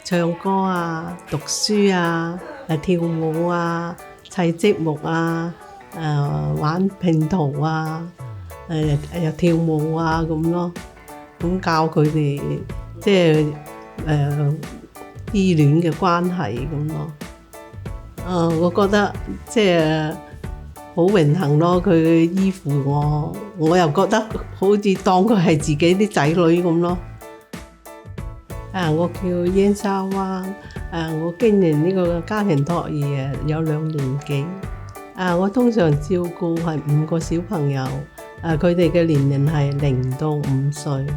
唱歌啊、讀書啊、跳舞啊、砌積木啊、玩拼圖啊、又跳舞啊咁咯。咁教佢哋即係依戀嘅關係咁咯。我覺得即係好榮幸咯，佢依附我，我又覺得好似當佢係自己啲仔女咁咯。我叫燕沙灣，我經營呢個家庭托兒有2年幾。我通常照顧係5個小朋友，佢哋嘅年齡係0到5歲。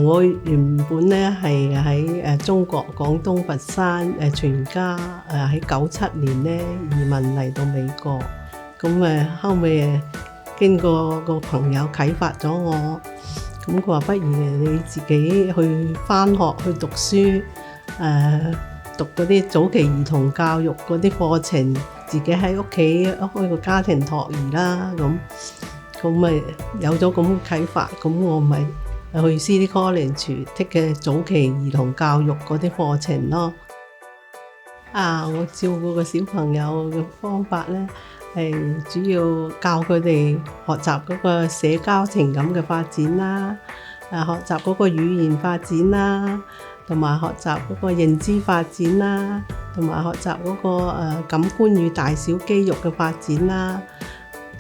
我原本咧係喺中國廣東佛山全家喺97年咧移民嚟到美國，咁後尾經過個朋友啟發咗我，咁佢話不如你自己去返學去讀書，讀嗰啲早期兒童教育嗰啲課程，自己喺屋企開個家庭托兒啦，咁咪有咗咁啟發，咁我咪去 City College take 嘅早期兒童教育嗰啲課程咯。我照顧個小朋友嘅方法咧，係主要教佢哋學習嗰個社交情感嘅發展啦，學習嗰個語言發展啦，同埋學習嗰個認知發展啦，同埋學習嗰個感官與大小肌肉嘅發展啦，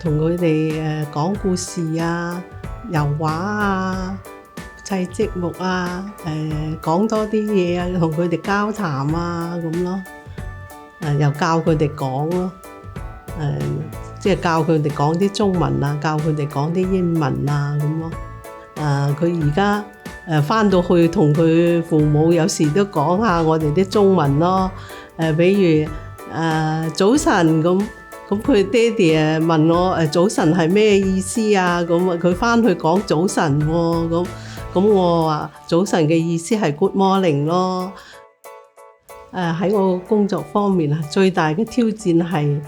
同佢哋講故事啊、油畫啊、砌積木啊，講多啲嘢啊，同佢哋交談啊咁咯，又教佢哋講咯，即係教佢哋講啲中文啊，教佢哋講啲英文啊咁咯。佢而家返到去同佢父母有時都講下我哋啲中文咯，比如早晨咁佢爹哋問我早晨係咩意思啊？咁佢返去講早晨喎，咁我話早晨嘅意思係 Good morning 咯。喺我工作方面最大嘅挑戰係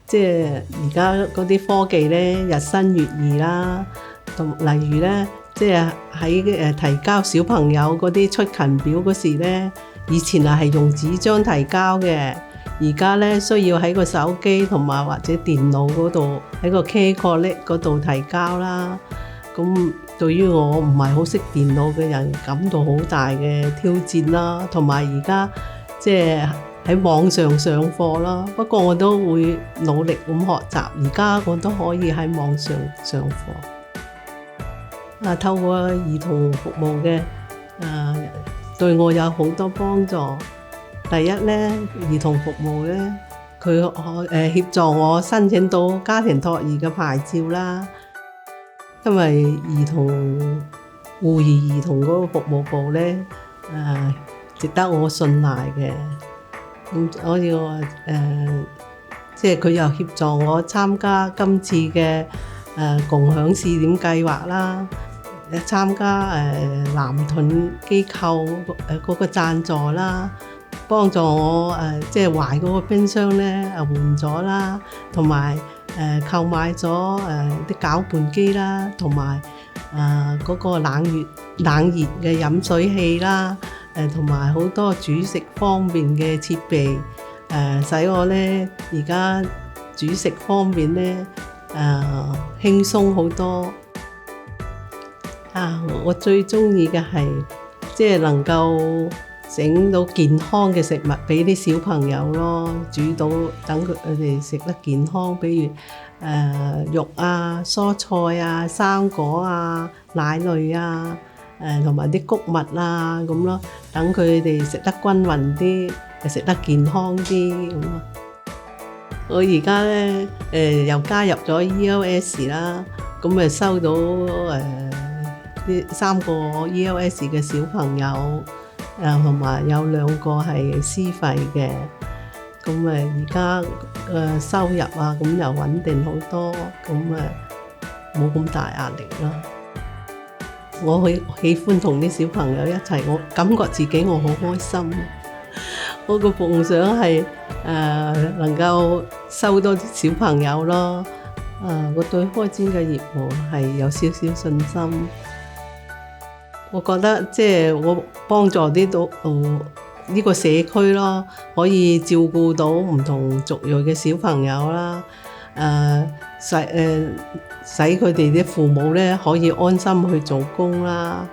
即係而家嗰啲科技咧日新月異啦，例如咧即係喺提交小朋友嗰啲出勤表嗰時咧，以前係用紙張提交嘅，而家咧需要喺個手機同埋或者電腦嗰度喺個 K-Collect 嗰度提交啦。咁對於我唔係好識電腦嘅人感到好大嘅挑戰啦，同埋而家即係喺網上上課啦。不過我都會努力咁學習，而家我都可以喺網上上課。透過兒童服務嘅對我有好多幫助。第一咧，兒童服務咧，佢協助我申請到家庭托兒嘅牌照啦。因為護兒兒童嗰個服務部咧，值得我信賴嘅。我要即係佢又協助我參加今次嘅共享試點計劃啦，參加南盾機構嗰個贊助啦，幫助我即係懷嗰個冰箱咧換咗啦，同埋購買咗啲攪拌機啦，同埋嗰個冷熱嘅飲水器啦，同埋好多煮食方面嘅設備，使我咧而家煮食方面咧輕鬆好多。我最中意嘅係即係能夠整到健康嘅食物俾啲小朋友咯，煮到等佢哋食得健康，比如肉啊、蔬菜啊、生果啊、奶類啊，同埋啲穀物啊咁咯，等佢哋食得均勻啲，食得健康啲咁咯。我而家咧又加入咗 ELS 啦，咁咪收到啲3個 ELS 嘅小朋友。同埋有2個係私費嘅，咁而家收入咁又穩定好多，咁冇咁大壓力啦。我好喜歡同啲小朋友一齊，我感覺自己我好開心。我個夢想係能夠收多啲小朋友咯。我對開展嘅業務係有少少信心。我覺得即係我幫助啲到呢個社區咯，可以照顧到唔同族裔嘅小朋友啦，使佢哋啲父母咧可以安心去做工啦。